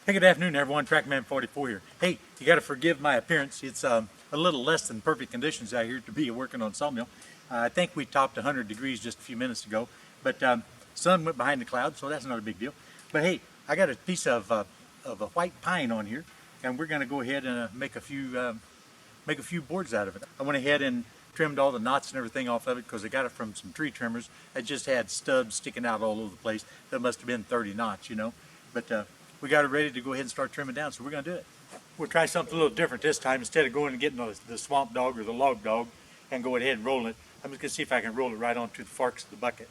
Hey, good afternoon, everyone. Trackman44 here. Hey, you got to forgive my appearance. It's a little less than perfect conditions out here to be working on sawmill. I think we topped 100 degrees just a few minutes ago, but sun went behind the clouds, so that's not a big deal. But hey, I got a piece of a white pine on here, and we're going to go ahead and make a few boards out of it. I went ahead and trimmed all the knots and everything off of it because I got it from some tree trimmers that just had stubs sticking out all over the place. That must have been 30 knots, you know. But we got it ready to go ahead and start trimming down, so we're going to do it. We'll try something a little different this time. Instead of going and getting the swamp dog or the log dog and go ahead and rolling it, I'm just going to see if I can roll it right onto the forks of the bucket.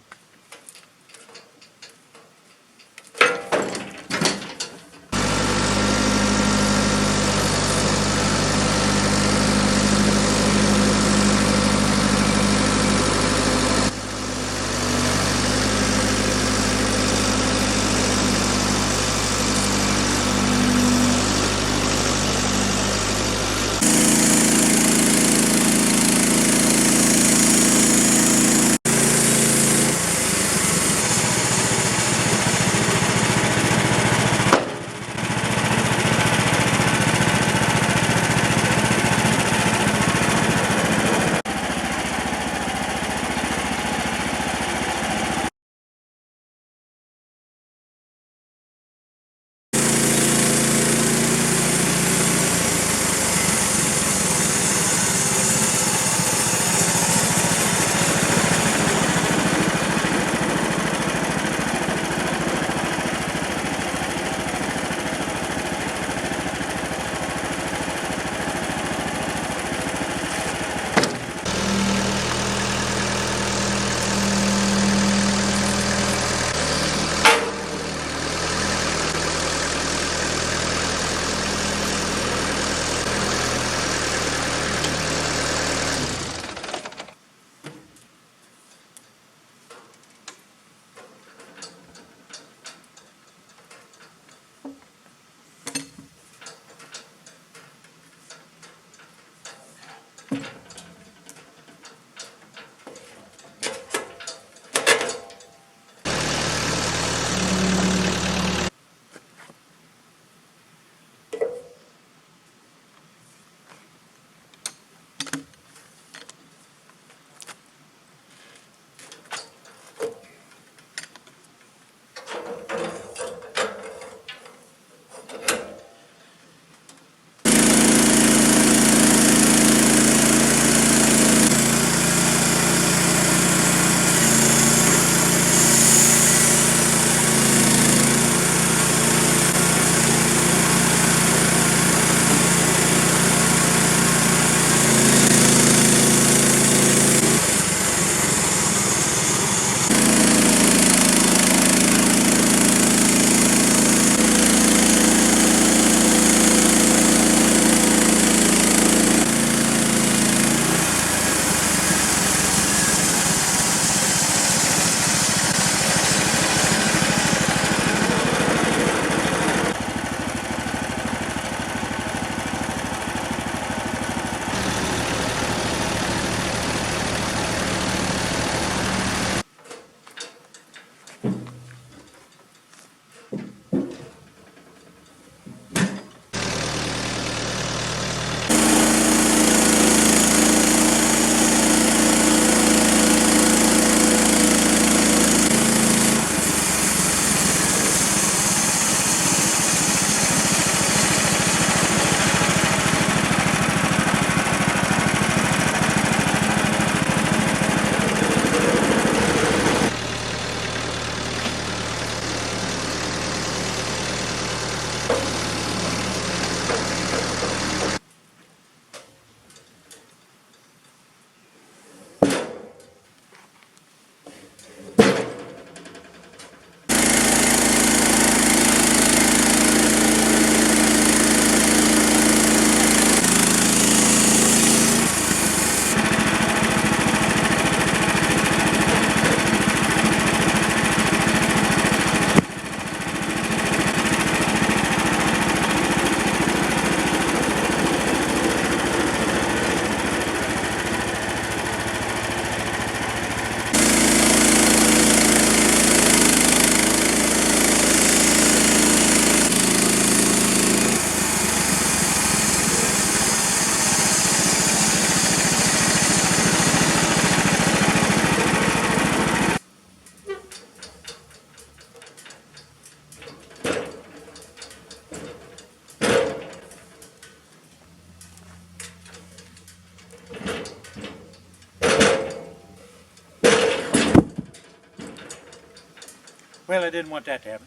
Well, I didn't want that to happen.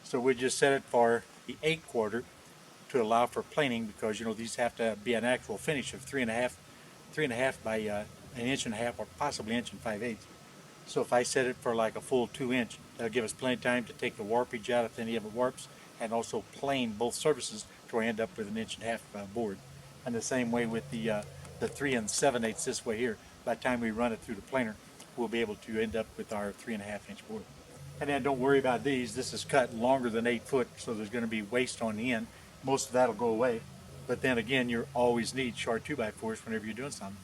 So we just set it for the 8/4 to allow for planing, because you know these have to be an actual finish of 3.5 by an inch and a half, or possibly inch and 5/8. So if I set it for like a full 2 inch, that'll give us plenty of time to take the warpage out if any of it warps, and also plane both surfaces to where I end up with an inch and a half board. And the same way with the 3 7/8 this way here. By the time we run it through the planer, we'll be able to end up with our 3.5 inch board. And then don't worry about these. This is cut longer than 8 foot, so there's going to be waste on the end. Most of that'll go away. But then again, you always need short 2x4s whenever you're doing something.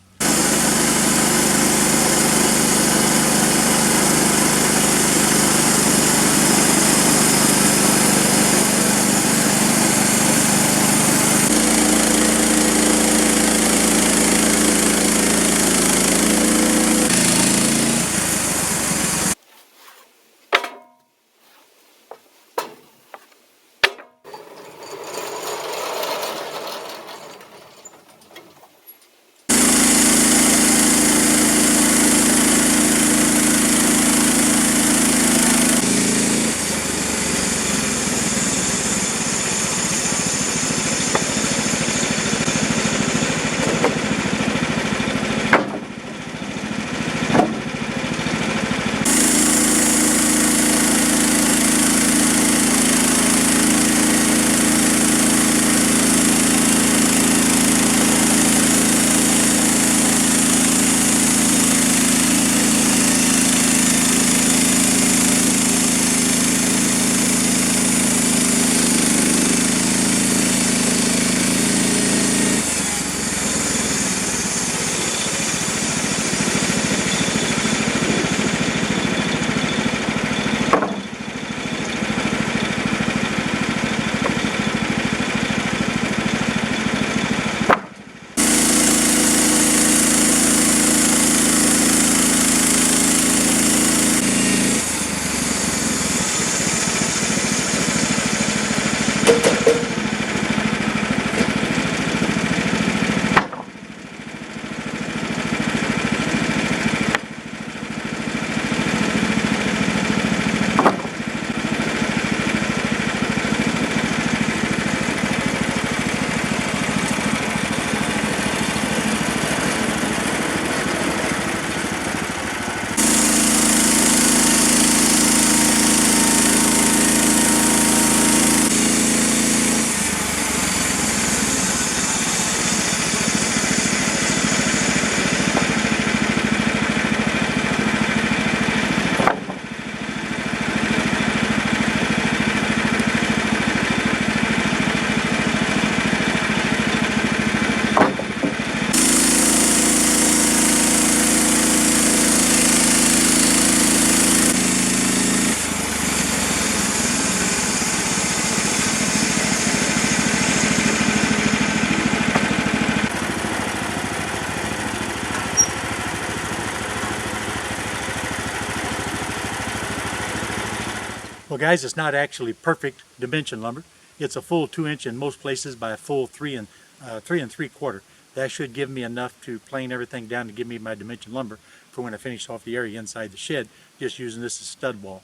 Well guys, it's not actually perfect dimension lumber. It's a full 2 inch in most places by a full 3 3/4. That should give me enough to plane everything down to give me my dimension lumber for when I finish off the area inside the shed, just using this as stud wall.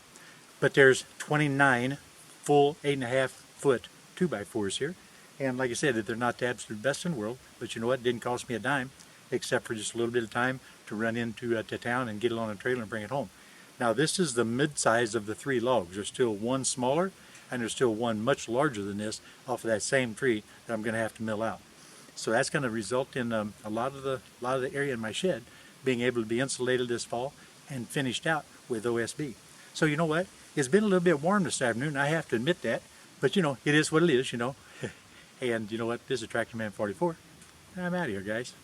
But there's 29 full 8.5 foot 2x4s here. And like I said, they're not the absolute best in the world, but you know what, it didn't cost me a dime, except for just a little bit of time to run into to town and get it on a trailer and bring it home. Now this is the mid-size of the 3 logs. There's still one smaller, and there's still one much larger than this off of that same tree that I'm going to have to mill out. So that's going to result in a lot of the area in my shed being able to be insulated this fall and finished out with OSB. So you know what? It's been a little bit warm this afternoon, I have to admit that. But you know, it is what it is, you know. And you know what? This is Tractor Man 44. I'm out of here, guys.